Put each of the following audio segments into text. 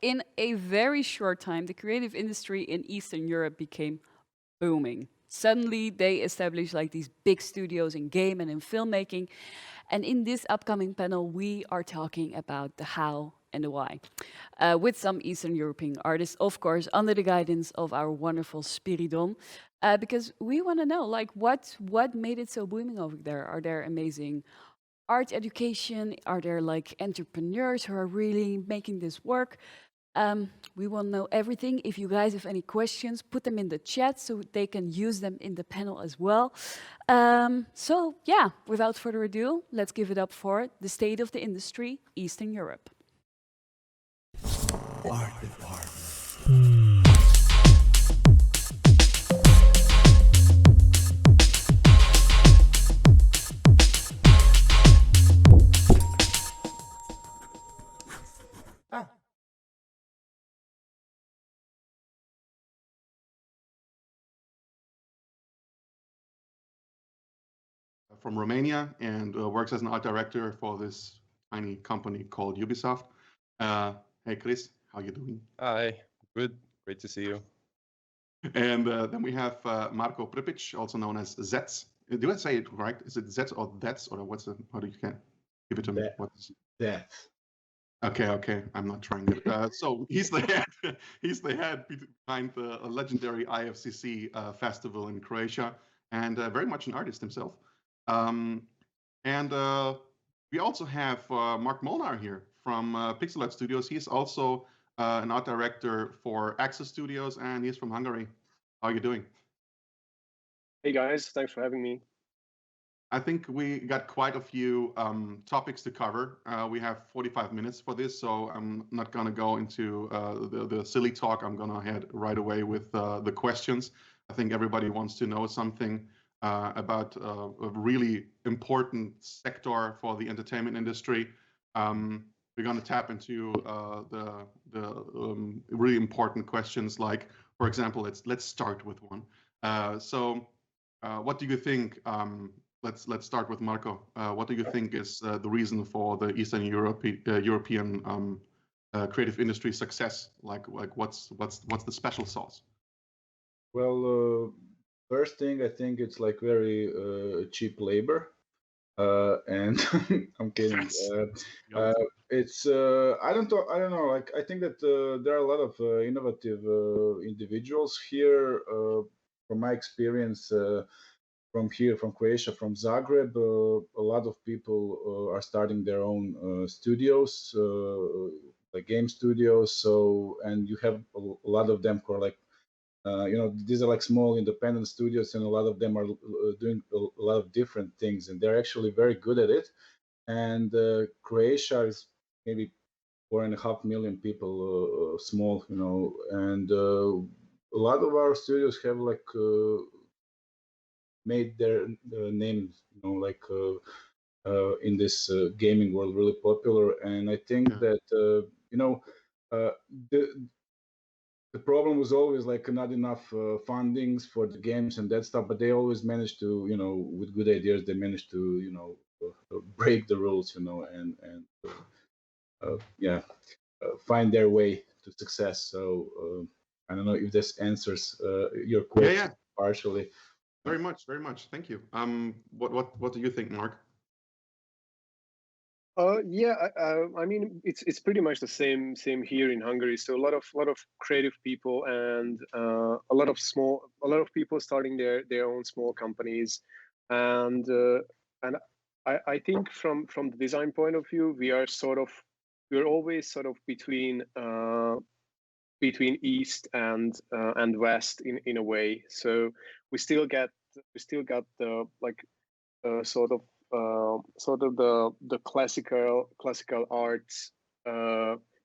in a very short time, the creative industry in Eastern Europe became booming. Suddenly, they established like these big studios in game and in filmmaking. And in this upcoming panel, we are talking about the how and the why, with some Eastern European artists, of course, under the guidance of our wonderful Spiridon, because we want to know, like, what made it so booming over there? Are there amazing art education? Are there like entrepreneurs who are really making this work? We will know everything. If you guys have any questions, put them in the chat so they can use them in the panel as well. So yeah, without further ado, let's give it up for the state of the industry, Eastern Europe. Art department. From Romania and works as an art director for this tiny company called Ubisoft. Hey, Chris, how you doing? Hi, good. Great to see you. And then we have Marko Prpic, also known as Zets. Do I say it right? Is it Zets or Dets, or what's it? How do you can give it to me? What's Death. Okay. I'm not trying it. So he's the head. He's the head behind the legendary IFCC festival in Croatia, and very much an artist himself. And we also have Mark Molnar here from Pixel Art Studios. He's also an art director for Access Studios, and he's from Hungary. How are you doing? Hey guys, thanks for having me. I think we got quite a few topics to cover. We have 45 minutes for this, so I'm not going to go into the silly talk. I'm going to head right away with the questions. I think everybody wants to know something about a really important sector for the entertainment industry. We're going to tap into the really important questions, like, for example, let's start with one. What do you think? Let's start with Marko. What do you think is the reason for the Eastern European creative industry success? Like what's the special sauce? Well, first thing, I think it's like very cheap labor, and I'm kidding. It's I don't know. Like I think that there are a lot of innovative individuals here. From my experience, from here, from Croatia, from Zagreb, a lot of people are starting their own studios, like game studios. So, and you have a lot of them who are like, these are like small independent studios, and a lot of them are doing a lot of different things, and they're actually very good at it. And Croatia is maybe 4.5 million people, small, and a lot of our studios have like made their names, like in this gaming world, really popular. And I think that the problem was always like not enough fundings for the games and that stuff, but they always managed to, with good ideas, they managed to, break the rules, and find their way to success. So I don't know if this answers your question partially. Very much. Thank you. What do you think, Mark? I mean, it's pretty much the same here in Hungary. So a lot of creative people and a lot of people starting their own small companies, and I think from the design point of view, we're always sort of between East and West in a way. So we still got the like sort of the classical arts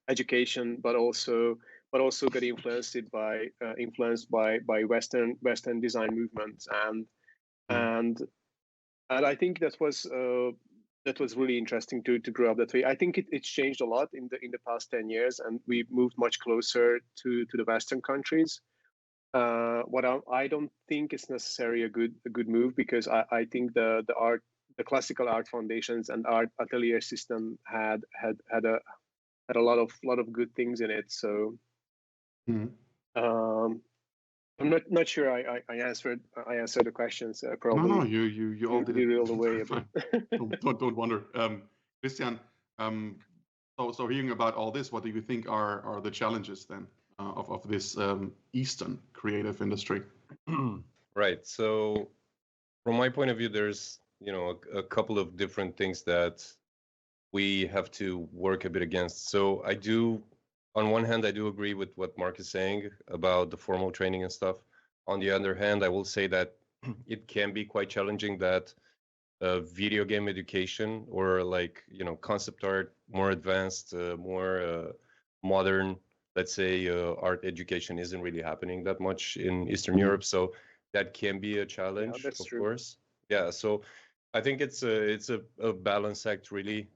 education, but also got influenced by Western design movements, and I think that was really interesting to grow up that way. I think it's changed a lot in the past 10 years, and we've moved much closer to the Western countries. What I don't think is necessarily a good move, because I think the classical art foundations and art atelier system had had a lot of good things in it. So Mhm. I'm not sure I answered the questions. No, Probably no, you all did it. derailed away a bit. Don't wonder. Christian, so hearing about all this, what do you think are the challenges then of this Eastern creative industry? Right. So from my point of view, there's a couple of different things that we have to work a bit against. So on one hand, I do agree with what Mark is saying about the formal training and stuff. On the other hand, I will say that it can be quite challenging that video game education or concept art, more advanced, more modern, let's say art education isn't really happening that much in Eastern Europe. So that can be a challenge, that's of true. course. Yeah. So I think it's a balance act really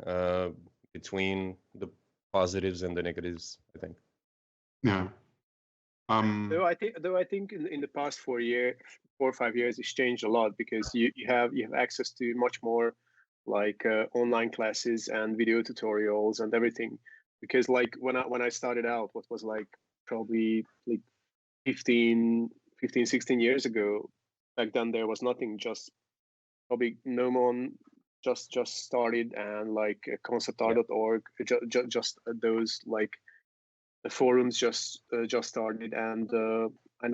between the positives and the negatives, I think. Yeah. Though I think in the past 4 or 5 years, it's changed a lot because you have access to much more like online classes and video tutorials and everything. Because like when I started out, what was like probably like 15, 16 years ago, back then there was nothing. Just probably Gnomon just started, and like conceptart.org, just those like the forums just started, and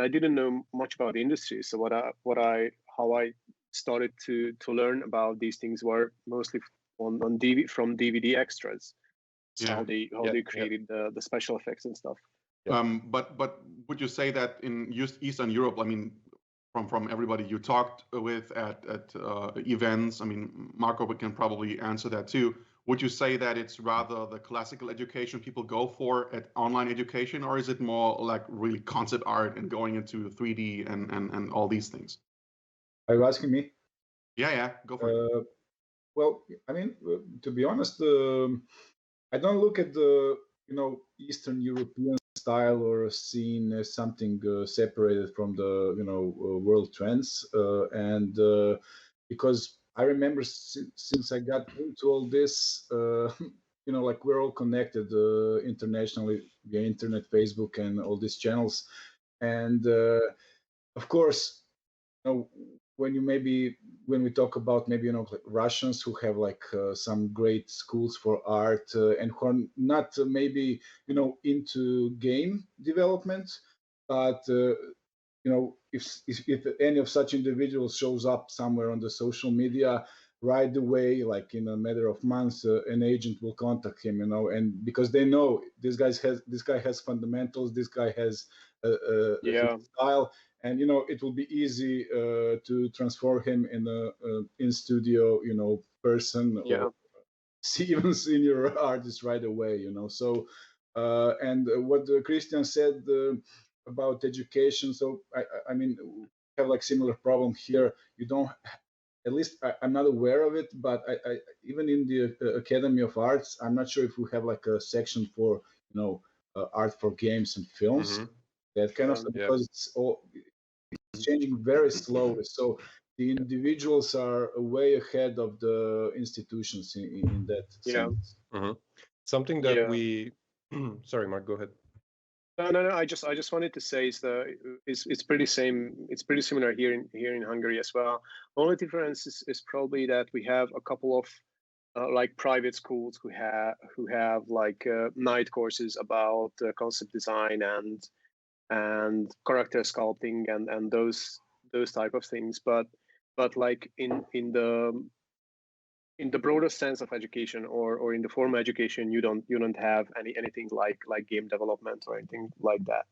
I didn't know much about the industry. So how I started to learn about these things were mostly on from DVD extras. Yeah. How they created the special effects and stuff. But would you say that in Eastern Europe, I mean, from everybody you talked with at events, I mean, Marco can probably answer that too. Would you say that it's rather the classical education people go for at online education, or is it more like really concept art and going into 3D and all these things? Are you asking me? Yeah, go for it. Well, I mean, to be honest, I don't look at the Eastern European style or scene as something separated from the world trends, and because I remember since I got into all this, like we're all connected internationally via internet, Facebook, and all these channels, and of course, when we talk about maybe like Russians who have like some great schools for art and who are not maybe into game development, but if any of such individuals shows up somewhere on the social media, right away, like in a matter of months, an agent will contact him, and because they know this guy has fundamentals, this guy has a style, and it will be easy to transform him in a in studio person, or even senior artist right away. So and what Christian said about education, so I mean, we have like similar problem here. You don't, at least I'm not aware of it, but I even in the Academy of Arts, I'm not sure if we have like a section for art for games and films, that kind of stuff, because it's changing very slowly. So the individuals are way ahead of the institutions in that sense. Something that we sorry, Mark, go ahead. No. I just wanted to say it's pretty similar here in Hungary as well. Only difference is probably that we have a couple of like private schools who have like night courses about concept design and character sculpting and those type of things. But like in the broader sense of education or in the formal education, you don't have anything like game development or anything like that.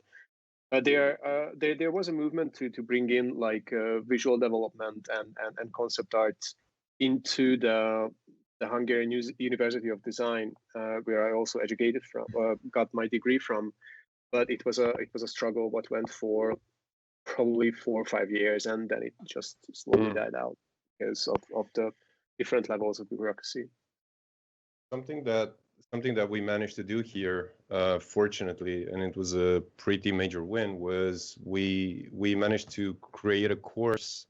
There was a movement to bring in like visual development and concept art into the Hungarian University of Design, where I also educated from, got my degree from. But it was a struggle what went for probably 4 or 5 years, and then it just slowly died out because of the different levels of bureaucracy. Something that we managed to do here, fortunately, and it was a pretty major win, was we managed to create a course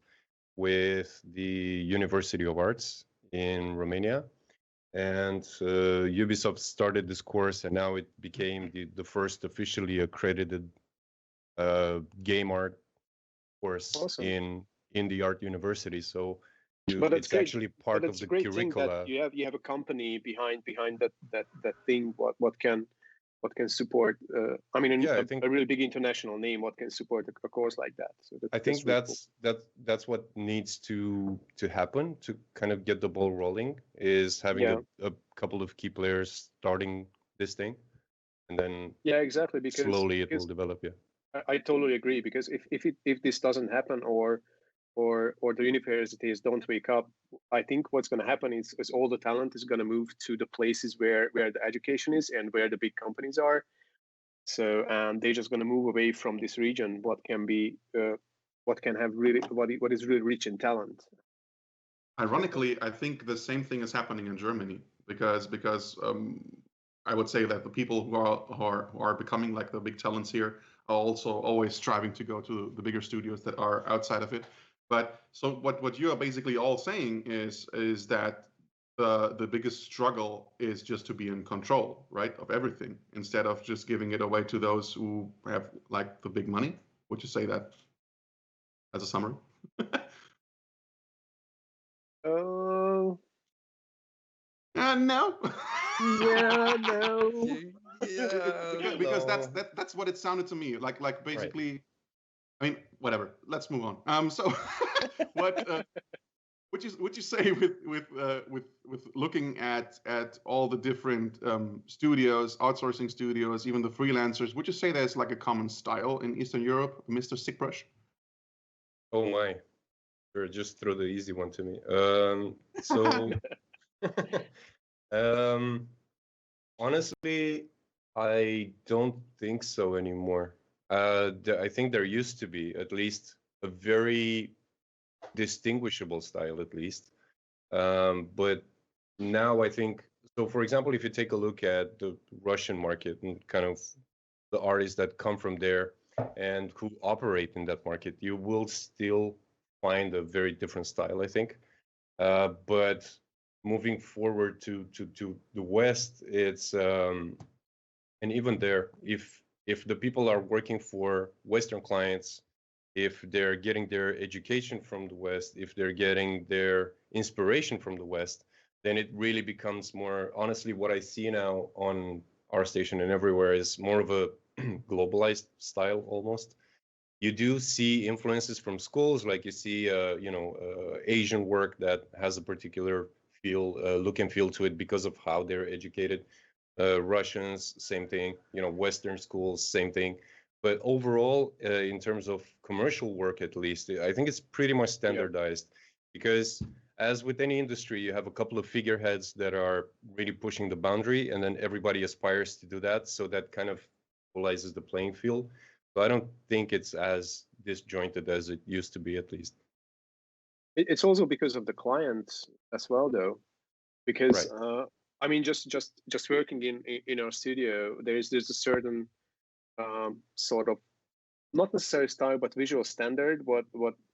with the University of Arts in Romania, and Ubisoft started this course, and now it became the first officially accredited game art course Awesome. in the art university. So But that's it's great. actually But part of it's the a great thing that curricula. you have a company behind that thing. What can support? I mean, Yeah, I think a really big international name. What can support a course like that? So I think that's really cool. that's what needs to happen to kind of get the ball rolling, is having Yeah. a couple of key players starting this thing, and then Yeah, exactly. Because slowly it will develop. Yeah. I totally agree. Because if this doesn't happen, or the universities don't wake up, I think what's going to happen is all the talent is going to move to the places where the education is and where the big companies are. So they're just going to move away from this region. What can have really what is really rich in talent. Ironically, I think the same thing is happening in Germany because I would say that the people who are becoming like the big talents here are also always striving to go to the bigger studios that are outside of it. But so what you are basically all saying is that the biggest struggle is just to be in control, right, of everything instead of just giving it away to those who have like the big money. Would you say that as a summary? Oh. No. Yeah, no. Because that's what it sounded to me like basically. Right. I mean, whatever. Let's move on. So, what would you say with looking at all the different studios, outsourcing studios, even the freelancers? Would you say there's like a common style in Eastern Europe, Mr. Sickbrush? Oh my, sure. Just throw the easy one to me. So. Honestly, I don't think so anymore. I think there used to be at least a very distinguishable style, at least. But now I think so. For example, if you take a look at the Russian market and kind of the artists that come from there and who operate in that market, you will still find a very different style, I think. But moving forward to the West, it's and even there, if the people are working for Western clients, if they're getting their education from the West, if they're getting their inspiration from the West, then it really becomes more, honestly, what I see now on ArtStation and everywhere is more of a globalized style almost. You do see influences from schools, like you see, Asian work that has a particular look and feel to it because of how they're educated. Russians, same thing. Western schools, same thing. But overall, in terms of commercial work, at least, I think it's pretty much standardized. Because as with any industry, you have a couple of figureheads that are really pushing the boundary, and then everybody aspires to do that. So that kind of equalizes the playing field. So I don't think it's as disjointed as it used to be, at least. It's also because of the clients as well, though. Because Right. I mean, just working in our studio, there's a certain sort of, not necessarily style, but visual standard what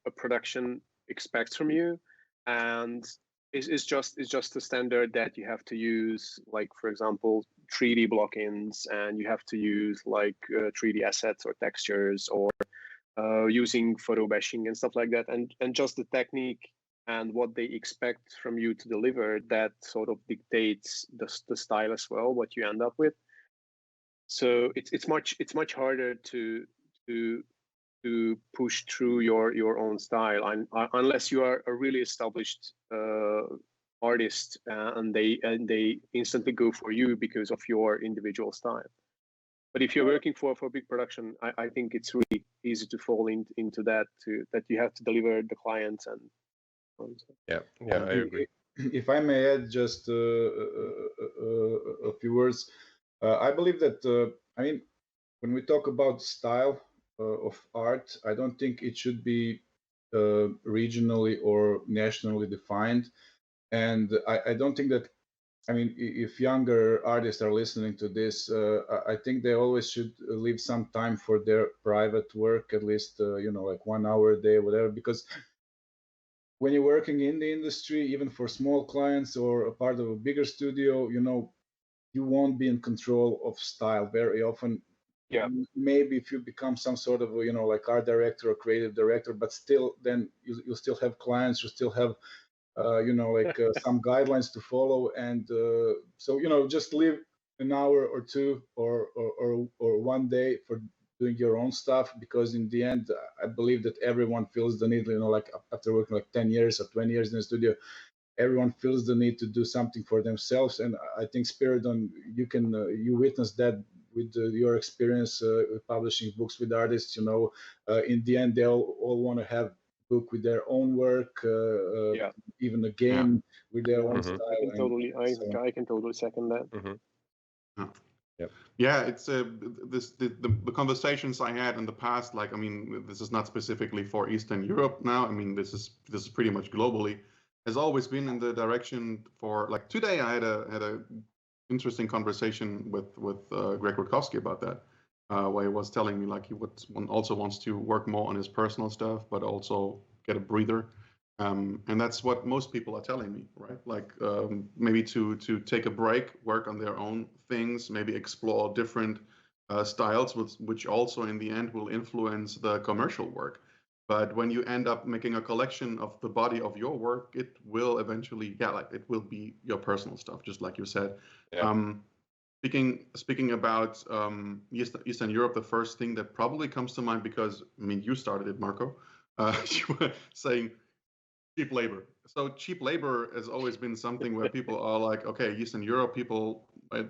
a production expects from you, and it's just a standard that you have to use, like for example 3D block-ins, and you have to use like 3D assets or textures, or using photo bashing and stuff like that, and just the technique and what they expect from you to deliver, that sort of dictates the style as well, what you end up with. So it's much harder to push through your own style, unless you are a really established artist, and they instantly go for you because of your individual style. But if you're working for a big production, I think it's really easy to fall into that you have to deliver the clients and. Yeah, I agree. If I may add just a few words, I believe that I mean, when we talk about style of art, I don't think it should be regionally or nationally defined, and I don't think that. I mean, if younger artists are listening to this, I think they always should leave some time for their private work, at least like 1 hour a day, whatever, because when you're working in the industry, even for small clients or a part of a bigger studio, you won't be in control of style very often. Yeah. Maybe if you become some sort of like art director or creative director, but still then you still have clients, you still have some guidelines to follow, and so just leave an hour or two or 1 day for doing your own stuff, because in the end I believe that everyone feels the need, like after working like 10 years or 20 years in the studio, everyone feels the need to do something for themselves. And I think Spiridon, you witness that with your experience with publishing books with artists. In the end they all want to have book with their own work, Yeah. even a game with their own Mhm. style. I can totally, so- I can totally second that. Yeah, it's the conversations I had in the past. Like, I mean, this is not specifically for Eastern Europe now. I mean, this is pretty much globally. Has always been in the direction for, like, today I had a interesting conversation with Greg Rutkowski about that, where he was telling me like he also wants to work more on his personal stuff, but also get a breather. And that's what most people are telling me, right? Like maybe to take a break, work on their own things, maybe explore different styles, which also in the end will influence the commercial work. But when you end up making a collection of the body of your work, it will eventually, it will be your personal stuff, just like you said. Yeah. Speaking about Eastern Europe, the first thing that probably comes to mind, because I mean you started it, Marco, you were saying cheap labor. So cheap labor has always been something where people are like, okay, Eastern Europe people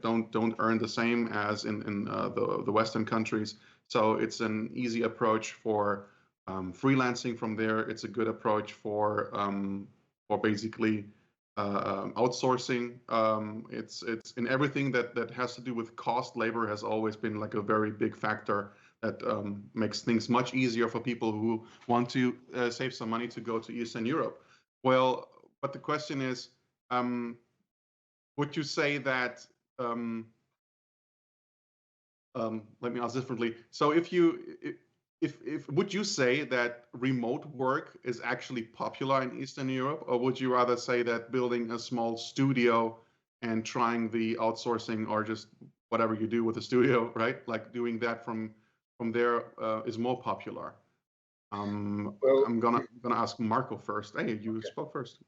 don't earn the same as in the Western countries. So it's an easy approach for freelancing from there. It's a good approach for basically outsourcing. It's in everything that has to do with cost. Labor has always been like a very big factor that makes things much easier for people who want to save some money to go to Eastern Europe. Well, but the question is, would you say that? Let me ask differently. So, if would you say that remote work is actually popular in Eastern Europe, or would you rather say that building a small studio and trying the outsourcing or just whatever you do with the studio, right? Like doing that from there is more popular. Well, I'm gonna ask Marco first. Hey, you spoke first.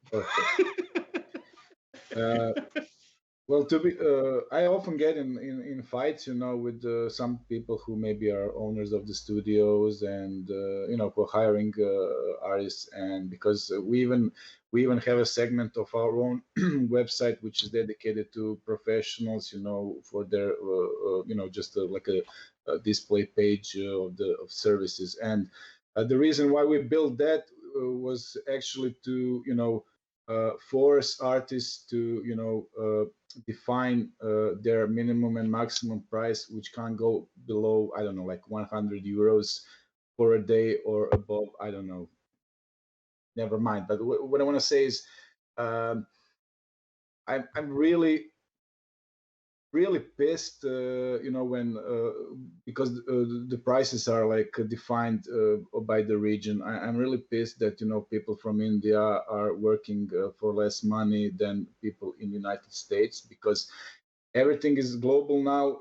Well, I often get in fights, with some people who maybe are owners of the studios and who are hiring artists, and because we even have a segment of our own website which is dedicated to professionals, for their just like a display page of services. And the reason why we built that was actually to force artists to define their minimum and maximum price, which can't go below, I don't know, like 100 euros for a day or above, I don't know, never mind. But what I want to say is I'm really pissed, when because the prices are like defined by the region. I'm really pissed that people from India are working for less money than people in the United States, because everything is global now.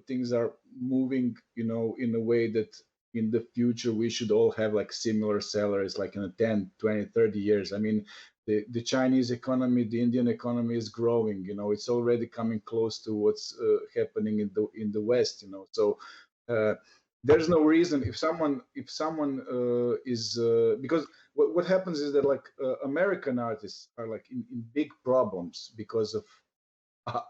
Things are moving in a way that in the future we should all have like similar salaries, like in 10, 20, 30 years. I mean, the Chinese economy, the Indian economy is growing. It's already coming close to what's happening in the West. So there's no reason if someone is because what happens is that like American artists are like in big problems because of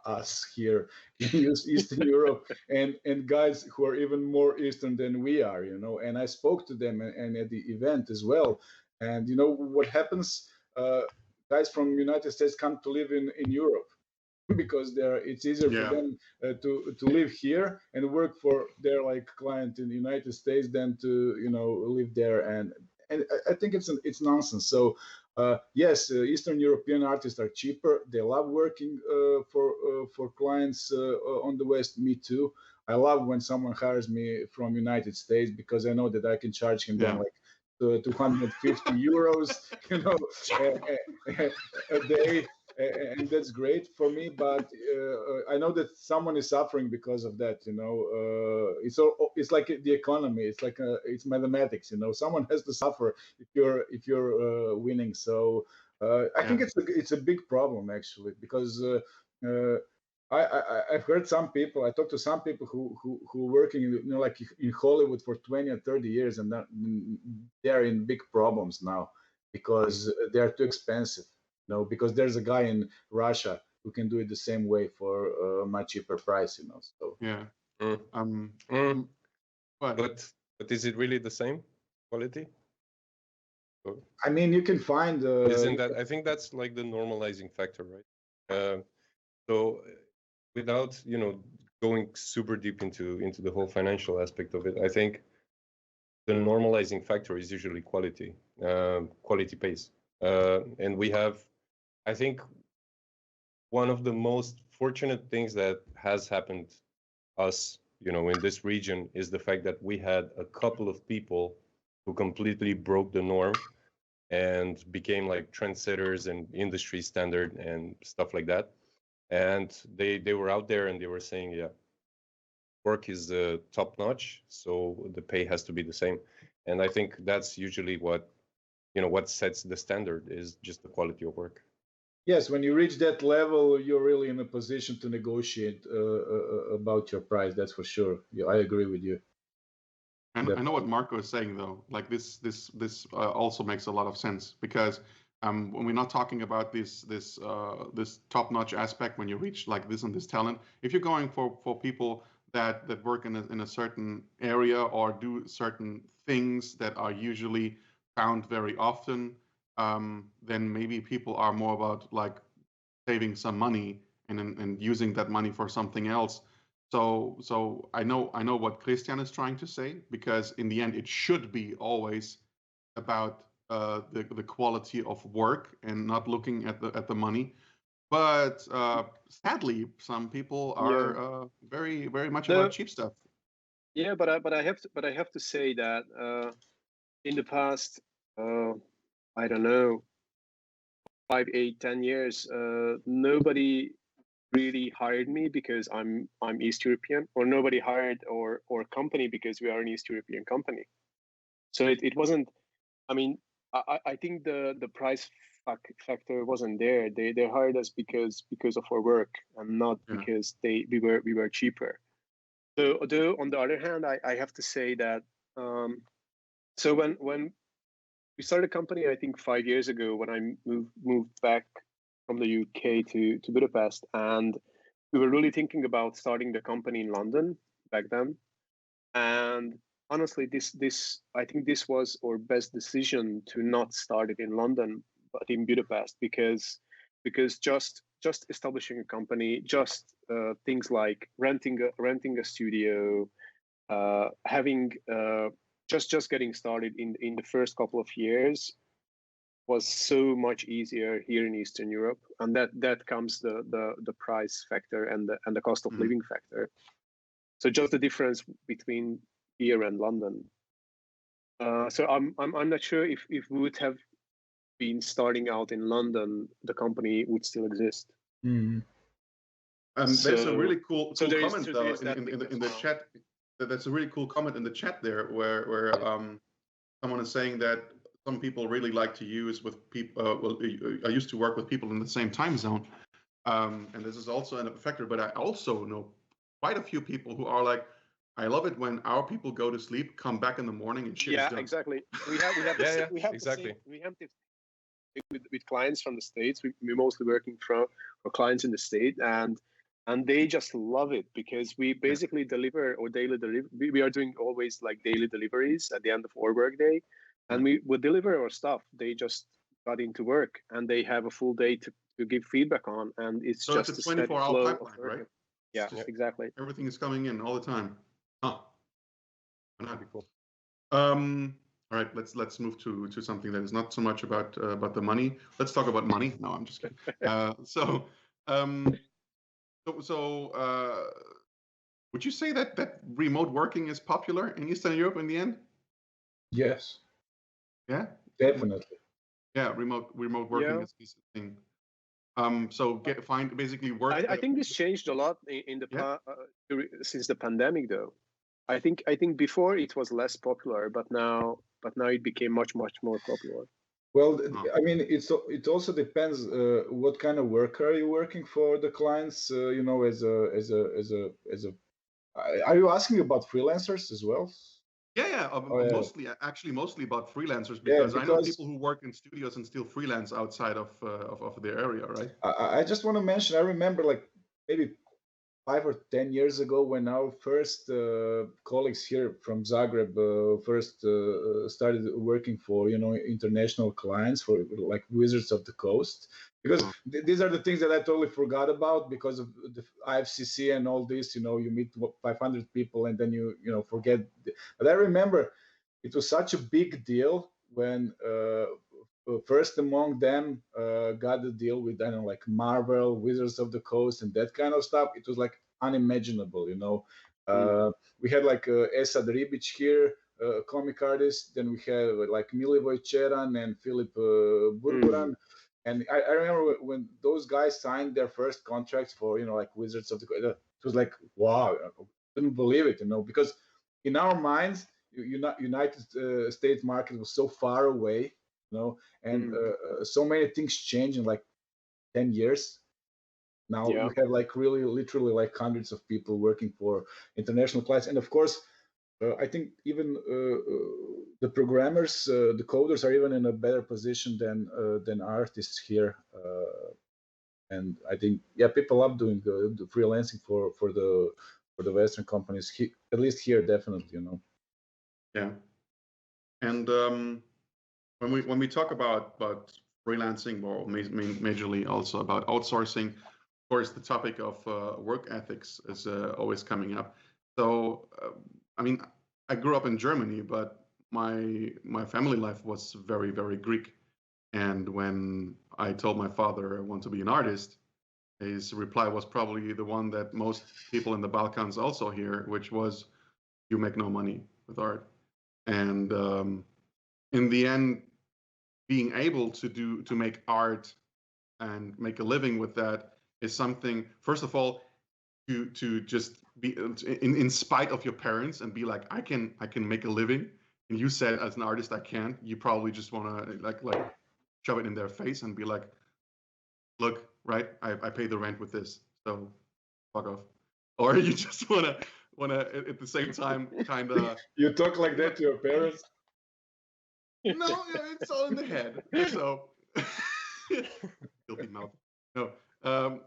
us here in Eastern Europe, and guys who are even more Eastern than we are. And I spoke to them and at the event as well. And what happens, guys from United States come to live in Europe because it's easier for them to live here and work for their like client in the United States than to live there. And I think it's nonsense. So yes, Eastern European artists are cheaper. They love working for clients on the West. Me too. I love when someone hires me from United States, because I know that I can charge him then like 250 euros, a day, and that's great for me. But I know that someone is suffering because of that. It's like the economy. It's like it's mathematics. Someone has to suffer if you're winning. So I think it's a big problem actually, because I've heard some people. I talked to some people who working, like in Hollywood for 20 or 30 years, and they're in big problems now because they're too expensive. Because there's a guy in Russia who can do it the same way for a much cheaper price. So Yeah. But is it really the same quality? I mean, you can find. Isn't that? I think that's like the normalizing factor, right? So without going super deep into the whole financial aspect of it, I think the normalizing factor is usually quality. Quality pays, and we have, I think, one of the most fortunate things that has happened us, in this region, is the fact that we had a couple of people who completely broke the norm and became like trendsetters and industry standard and stuff like that. And they were out there and they were saying, yeah, work is top notch, so the pay has to be the same. And I think that's usually what sets the standard, is just the quality of work. Yes, when you reach that level, you're really in a position to negotiate about your price. That's for sure. Yeah, I agree with you. And I know what Marco is saying, though. Like this also makes a lot of sense, because when we're not talking about this top-notch aspect, when you reach like this and this talent, if you're going for people that work in a certain area or do certain things that are usually found very often, then maybe people are more about like saving some money and using that money for something else. So I know what Christian is trying to say, because in the end it should be always about the quality of work and not looking at the money. But sadly, some people are very, very much about cheap stuff. Yeah, but I have to say that in the past, I don't know, 5, 8, 10 years, nobody really hired me because I'm East European, or nobody hired or company because we are an East European company. So it wasn't. I mean, I think the price factor wasn't there. They hired us because of our work, and not because we were cheaper. So, although on the other hand, I have to say that so when we started a company, I think 5 years ago, when I moved back from the UK to Budapest, and we were really thinking about starting the company in London back then. And honestly, I think this was our best decision to not start it in London, but in Budapest, because just establishing a company, just things like renting a studio, having just getting started in the first couple of years was so much easier here in Eastern Europe, and that comes the price factor and the cost of living factor. So just the difference between here and London. So I'm not sure if we would have been starting out in London, the company would still exist. Mm-hmm. There's a really cool comment though in the chat. That's a really cool comment in the chat there, where someone is saying that some people really like to use with people. I used to work with people in the same time zone, and this is also a factor. But I also know quite a few people who are like, I love it when our people go to sleep, come back in the morning, and shit is done. Exactly. We have exactly. With clients from the States. We're mostly working for clients in the States, and they just love it, because we basically deliver or daily deliver. We are doing always like daily deliveries at the end of our workday, and we would deliver our stuff. They just got into work, and they have a full day to give feedback on, and it's so just it's a 24-hour pipeline, right? Yeah, exactly. Everything is coming in all the time. Huh. That'd be cool. All right, let's move to something that is not so much about the money. Let's talk about money. No, I'm just kidding. Would you say that remote working is popular in Eastern Europe in the end? Yes. Yeah, Definitely. yeah. Remote working Yeah. is a thing. So find basically work. I think this changed a lot in the Yeah. since the pandemic, though. I think before it was less popular, but now it became much more popular. Well, Oh. I mean, it also depends what kind of work are you working for the clients. You know, as a. Are you asking about freelancers as well? Yeah. Oh, yeah. Mostly about freelancers, Yeah, because I know because people who work in studios and still freelance outside of their area, right? I just want to mention. I remember like maybe 5 or 10 years ago when our first colleagues here from Zagreb first started working for international clients for like Wizards of the Coast, because these are the things that I totally forgot about because of the IFCC and all this. You meet 500 people and then you forget. But I remember it was such a big deal when first among them got a deal with, I don't know, like Marvel, Wizards of the Coast, and that kind of stuff. It was like unimaginable. We had like Esad Ribic here, comic artist. Then we had like Milivoje Čeran and Filip Burburan. And I remember when those guys signed their first contracts for like Wizards of the Coast. It was like, wow, I couldn't believe it, because in our minds, United States market was so far away, and so many things change in like 10 years. Now Yeah. we have like really literally like hundreds of people working for international clients, and of course I think even the programmers, the coders, are even in a better position than artists here. And I think people love doing the freelancing for the Western companies, at least here, definitely. Yeah. And when we talk about freelancing, or majorly also about outsourcing, of course, the topic of work ethics is always coming up. So, I mean, I grew up in Germany, but my family life was very, very Greek. And when I told my father I want to be an artist, his reply was probably the one that most people in the Balkans also hear, which was, "You make no money with art." And in the end, being able to make art and make a living with that is something, first of all, to just be in spite of your parents and be like, I can make a living. And you said, as an artist, I can't. You probably just want to like shove it in their face and be like, look, right, I pay the rent with this, so fuck off. Or you just wanna at the same time kind of. You talk like that to your parents? No, it's all in the head. So, guilty mouth. No,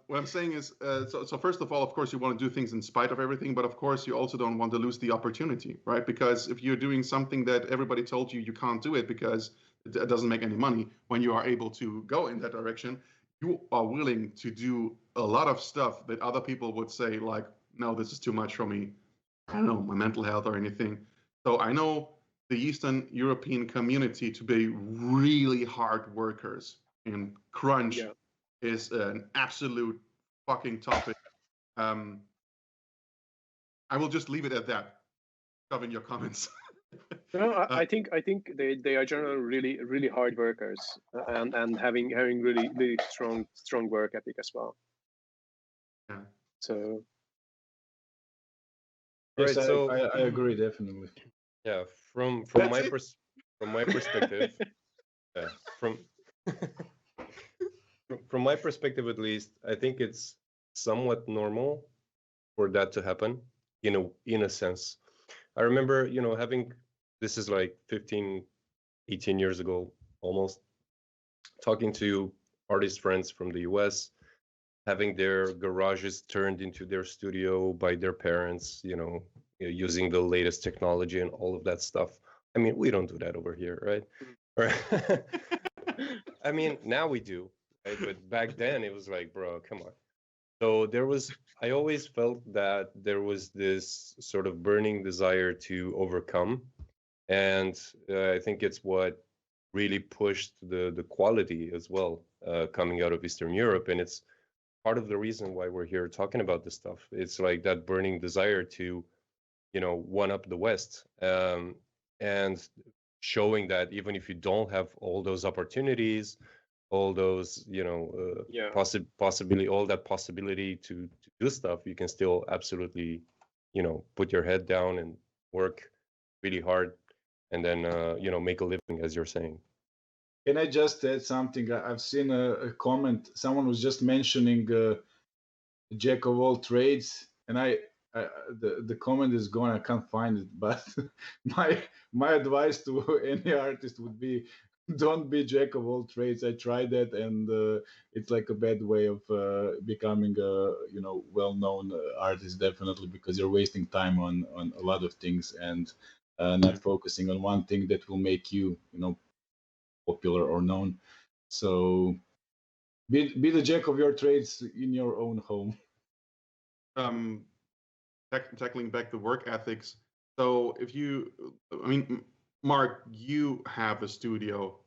what I'm saying is, so first of all, of course, you want to do things in spite of everything, but of course, you also don't want to lose the opportunity, right? Because if you're doing something that everybody told you can't do it because it doesn't make any money, when you are able to go in that direction, you are willing to do a lot of stuff that other people would say, like, no, this is too much for me. I don't know, my mental health or anything. So I know the Eastern European community to be really hard workers, and crunch is an absolute fucking topic. I will just leave it at that. Covering your comments. No, I think they are generally really hard workers, and having really strong work ethic as well. Yeah. So. Yes, Right, so I agree, definitely. Yeah, from my perspective, yeah, from my perspective at least, I think it's somewhat normal for that to happen, in a sense. I remember, this is like 15, 18 years ago, almost, talking to artist friends from the US, having their garages turned into their studio by their parents, using the latest technology and all of that stuff. I mean, we don't do that over here, right? I mean, now we do, right? But back then it was like, bro, come on. So I always felt that there was this sort of burning desire to overcome. And I think it's what really pushed the quality as well, coming out of Eastern Europe. And it's part of the reason why we're here talking about this stuff. It's like that burning desire to, one up the West. And showing that even if you don't have all those opportunities, all those Yeah. possibility, all that possibility to do stuff, you can still absolutely put your head down and work really hard, and then make a living, as you're saying. Can I just add something? I've seen a comment. Someone was just mentioning jack of all trades, and the comment is gone. I can't find it. But my advice to any artist would be, don't be jack of all trades. I tried that, and it's like a bad way of becoming a well-known artist, definitely, because you're wasting time on a lot of things and not focusing on one thing that will make you popular or known. So be the jack of your trades in your own home. Tackling back the work ethics. So Mark, you have a studio.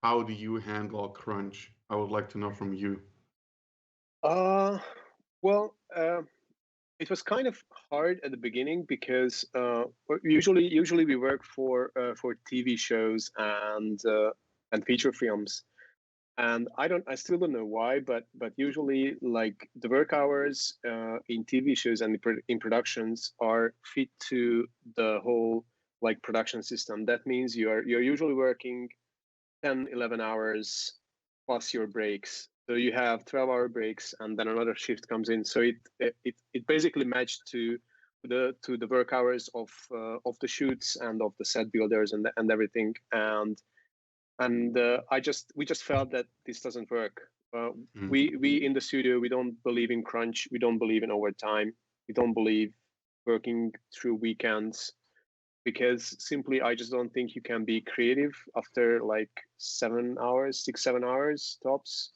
How do you handle crunch? I would like to know from you. Well, it was kind of hard at the beginning because usually we work for TV shows and feature films, and I still don't know why, but usually like the work hours in TV shows and in productions are fit to the whole like production system. That means you're usually working 10, 11 hours plus your breaks. So you have 12-hour breaks, and then another shift comes in. So it basically matched to the work hours of the shoots and of the set builders and everything. And we just felt that this doesn't work. We in the studio, we don't believe in crunch. We don't believe in overtime. We don't believe working through weekends, because simply I just don't think you can be creative after like 7 hours, 6-7 hours tops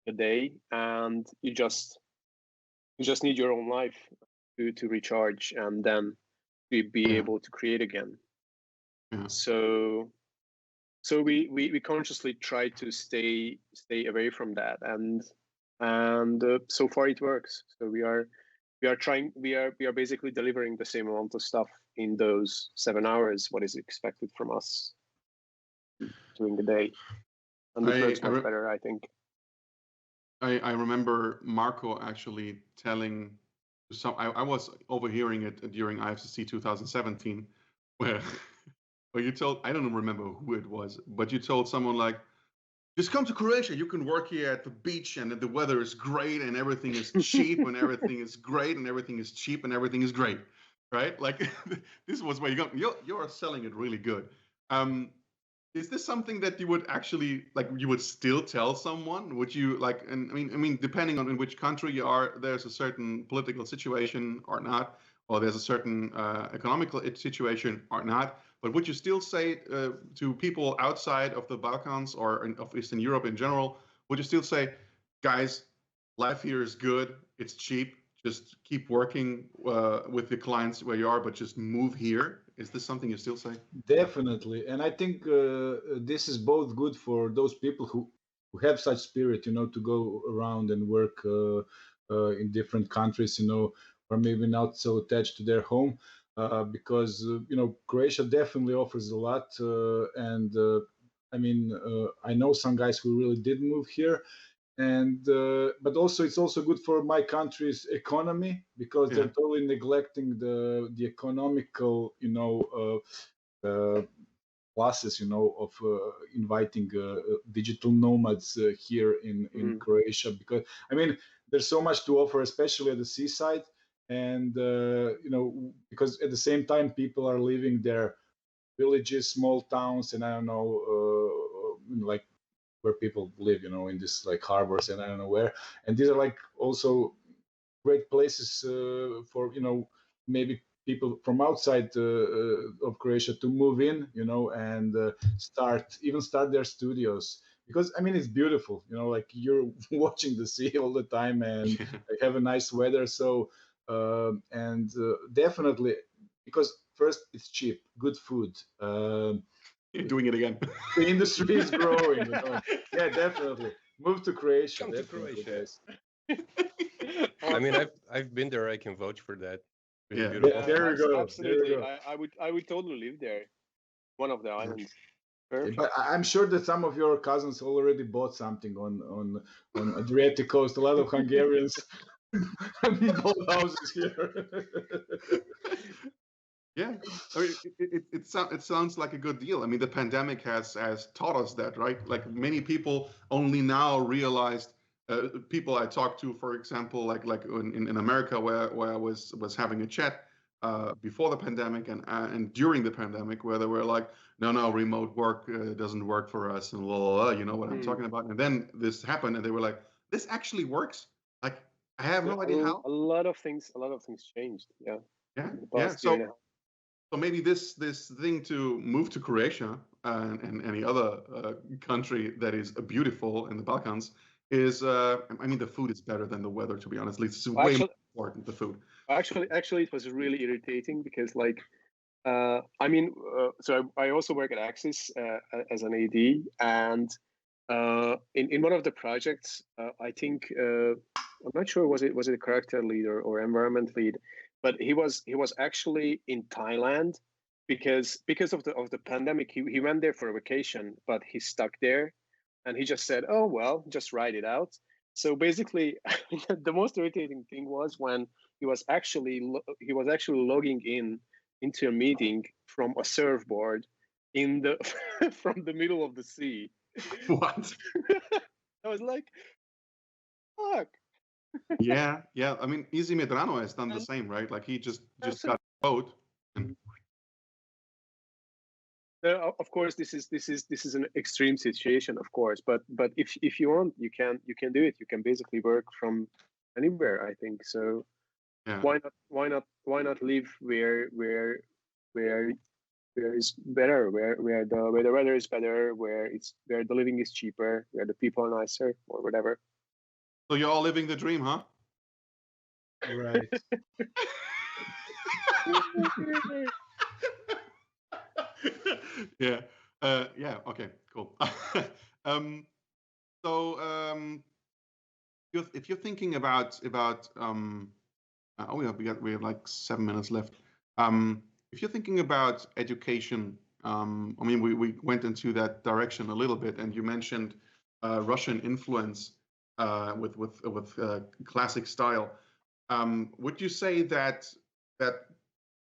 a day, and you just need your own life to recharge and then to be able to create again. Yeah. So we consciously try to stay away from that, and so far it works. So we are basically delivering the same amount of stuff in those 7 hours what is expected from us during the day, and it works much better, I think. I remember Marco actually telling I was overhearing it during IFCC 2017, where you told, I don't remember who it was, but you told someone like, just come to Croatia. You can work here at the beach, and the weather is great, and everything is cheap, and everything is great, and everything is cheap, and everything is great, right? Like this was where you're selling it really good. Is this something that you would actually like? You would still tell someone? Would you like? And I mean, depending on in which country you are, there's a certain political situation or not, or there's a certain economical situation or not. But would you still say to people outside of the Balkans or of Eastern Europe in general? Would you still say, guys, life here is good. It's cheap. Just keep working with the clients where you are, but just move here. Is this something you still say? Definitely, and I think this is both good for those people who have such spirit, to go around and work in different countries, or maybe not so attached to their home, because Croatia definitely offers a lot, and I mean, I know some guys who really did move here, and but also it's also good for my country's economy, because they're totally neglecting the economical classes of inviting digital nomads here in Croatia, because I mean there's so much to offer, especially at the seaside, and because at the same time people are leaving their villages, small towns, and I don't know, like where people live, in this like harbors and I don't know where. And these are like also great places for maybe people from outside of Croatia to move in, and start their studios, because I mean it's beautiful, like you're watching the sea all the time and have a nice weather. So and definitely, because first it's cheap, good food. You're doing it again. The industry is growing. Yeah, definitely. Move to Croatia. Come to definitely, Croatia. guys. I mean, I've been there. I can vouch for that. Really Yeah. beautiful. There we go. Absolutely. There we go. I would totally live there. one of the islands. Perfect. But I'm sure that some of your cousins already bought something on Adriatic coast. A lot of Hungarians bought houses here. Yeah, I mean, it sounds like a good deal. I mean, the pandemic has taught us that, right? Like many people only now realized. People I talked to, for example, like in America, where I was having a chat before the pandemic and during the pandemic, where they were like, no, remote work doesn't work for us, and blah, blah, blah, you know what I'm talking about. And then this happened, and they were like, this actually works. Like I have no idea how. A lot of things changed. Yeah. Yeah, in the yeah. past year and a half. So maybe this thing to move to Croatia and any other country that is beautiful in the Balkans is, I mean, the food is better than the weather, to be honest. It's way more important, the food. Actually, it was really irritating because, like, I mean, so I also work at Axis as an AD, and in one of the projects, I think I'm not sure was it a character lead or environment lead, but he was actually in Thailand because of the pandemic. He went there for a vacation, but he's stuck there, and he just said, "Oh well, just ride it out." So basically, the most irritating thing was when he was actually logging into a meeting from a surfboard in the from the middle of the sea. What? I was like, fuck. Yeah. I mean, Easy Medrano has done the same, right? Like he just got a boat. And... Of course, this is an extreme situation, of course. But if you want, you can do it. You can basically work from anywhere. I think so. Yeah. Why not live where is better, where the weather is better, where the living is cheaper, where the people are nicer, or whatever. So you're all living the dream, huh? Right. Yeah. Yeah. Okay. Cool. If you're thinking about we have like 7 minutes left. If you're thinking about education, I mean, we went into that direction a little bit, and you mentioned Russian influence with classic style. Would you say that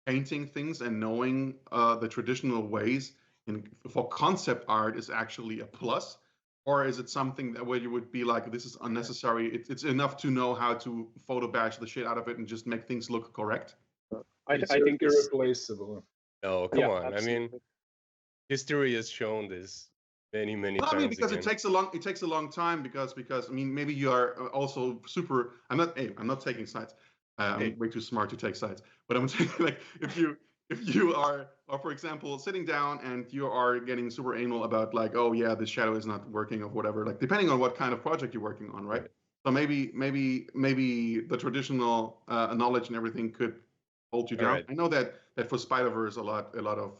painting things and knowing the traditional ways for concept art is actually a plus, or is it something where you would be like, this is unnecessary? It's enough to know how to photo bash the shit out of it and just make things look correct? I think it's irreplaceable. No, come on. Absolutely. I mean, history has shown this many times. I mean, because it takes a long time because I mean, maybe you are also super. I'm not taking sides. I'm way too smart to take sides. But I'm saying, like, if you are, for example, sitting down and you are getting super anal about, like, oh yeah, this shadow is not working or whatever, like, depending on what kind of project you're working on, right? So maybe the traditional knowledge and everything could hold you down. Right. I know that for Spider-Verse a lot of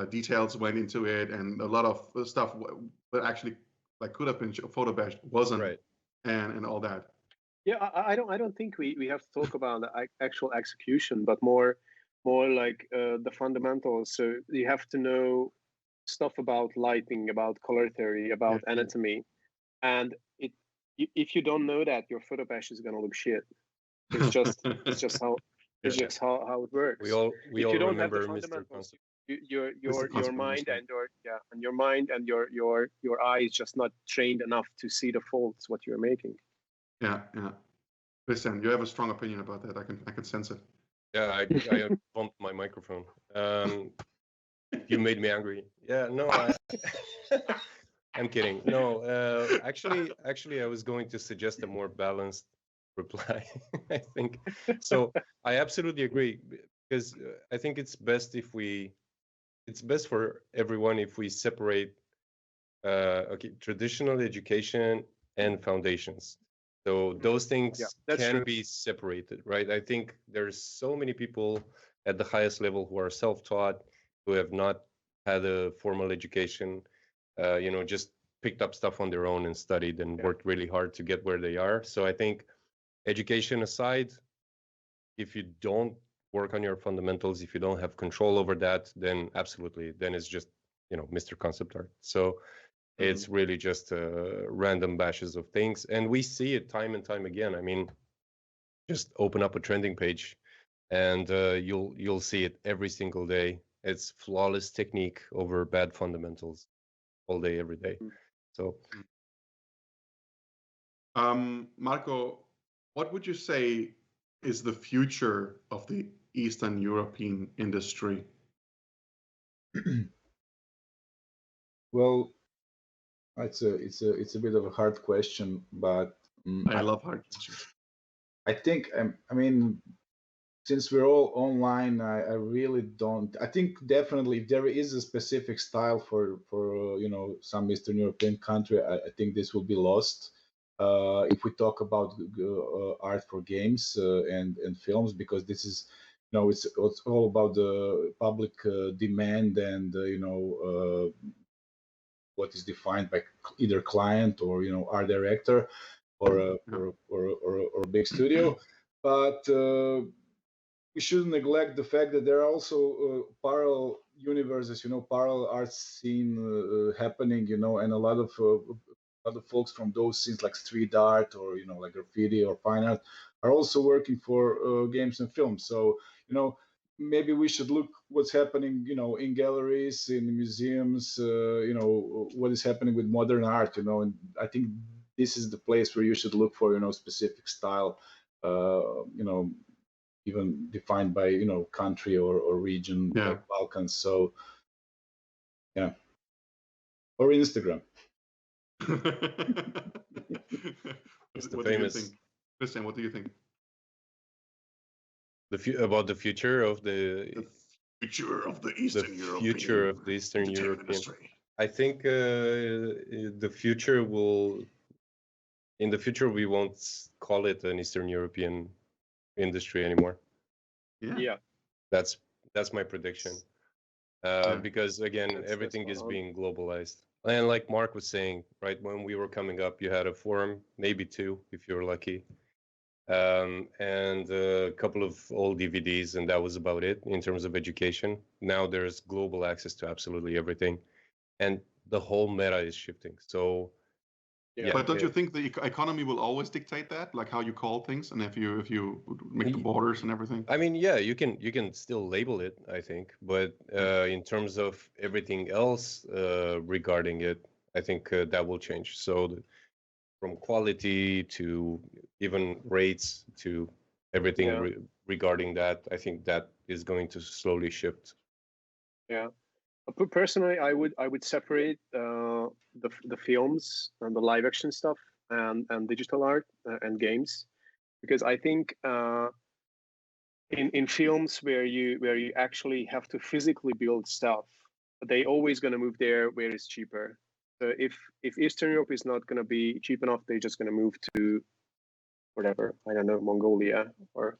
details went into it, and a lot of stuff that actually like could have been photo bashed wasn't, right, and all that. Yeah, I don't think we have to talk about the actual execution, but more like the fundamentals. So you have to know stuff about lighting, about color theory, about anatomy, and if you don't know that, your photo bash is gonna look shit. It's just how it works. We all remember Mr. Your mind and your eye is just not trained enough to see the faults what you're making. Yeah. Listen, you have a strong opinion about that. I can sense it. Yeah, I bumped my microphone. You made me angry. Yeah, no, I'm kidding. No, actually, I was going to suggest a more balanced reply. I think so. I absolutely agree, because I think it's best for everyone if we separate traditional education and foundations. So those things can be separated, right? I think there's so many people at the highest level who are self-taught, who have not had a formal education, just picked up stuff on their own and studied and worked really hard to get where they are. So I think education aside, if you don't work on your fundamentals. If you don't have control over that, then absolutely, then it's just, Mr. Concept Art. So it's really just random bashes of things, and we see it time and time again. I mean, just open up a trending page, and you'll see it every single day. It's flawless technique over bad fundamentals, all day, every day. So, Marco, what would you say is the future of the Eastern European industry? Well, it's a bit of a hard question, but I love hard questions. I think I mean, since we're all online, I really don't. I think definitely if there is a specific style for some Eastern European country, I think this will be lost. If we talk about art for games and films, because this is it's all about the public demand and what is defined by either client or art director or a big studio. But we shouldn't neglect the fact that there are also parallel universes, parallel art scene happening, and a lot of folks from those scenes like street art or like graffiti or fine art are also working for games and films. So maybe we should look what's happening in galleries, in museums, what is happening with modern art, and I think this is the place where you should look for specific style, even defined by country or region, like Balkans. So yeah, or Instagram. What do you think? Christian, what do you think? About the future of the future of the Eastern European future of the Eastern European industry. I think the future will. In the future, we won't call it an Eastern European industry anymore. Yeah. That's my prediction. Because again, everything is being globalized. And like Mark was saying, right, when we were coming up, you had a forum, maybe two, if you were lucky, and a couple of old DVDs, and that was about it in terms of education. Now there's global access to absolutely everything, and the whole meta is shifting. So, but don't you think the economy will always dictate that, like how you call things, and if you make the borders and everything? I mean, yeah, you can still label it, I think, but in terms of everything else regarding it, I think that will change. So from quality to even rates to everything regarding that, I think that is going to slowly shift. Yeah. Personally, I would separate the films and the live action stuff and digital art and games, because I think in films where you actually have to physically build stuff, they always going to move there where it's cheaper. So if Eastern Europe is not going to be cheap enough, they're just going to move to whatever, I don't know, Mongolia, or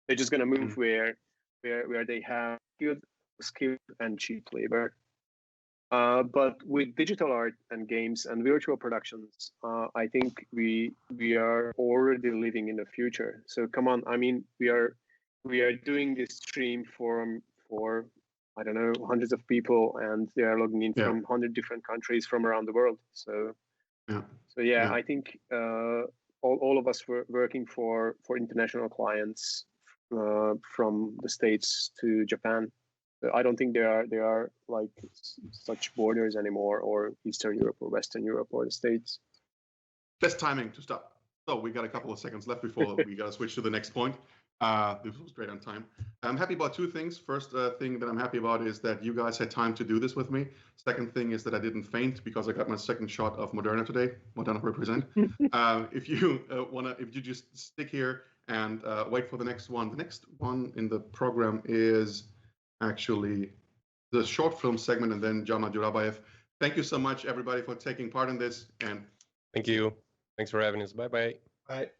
they're just going to move where they have good skilled and cheap labor. But with digital art and games and virtual productions, I think we are already living in the future. So come on, I mean, we are doing this stream for I don't know, hundreds of people, and they are logging in from 100 different countries from around the world. So I think all of us were working for international clients from the States to Japan. I don't think there are like such borders anymore, or Eastern Europe or Western Europe or the States. Best timing to stop. So we got a couple of seconds left before we got to switch to the next point. This was great on time. I'm happy about two things. First thing that I'm happy about is that you guys had time to do this with me. Second thing is that I didn't faint because I got my second shot of Moderna today. Moderna represent. If you just stick here and wait for the next one. The next one in the program is actually the short film segment, and then Jama Jurabayev. Thank you so much, everybody, for taking part in this. And thank you. Thanks for having us. Bye-bye. Bye.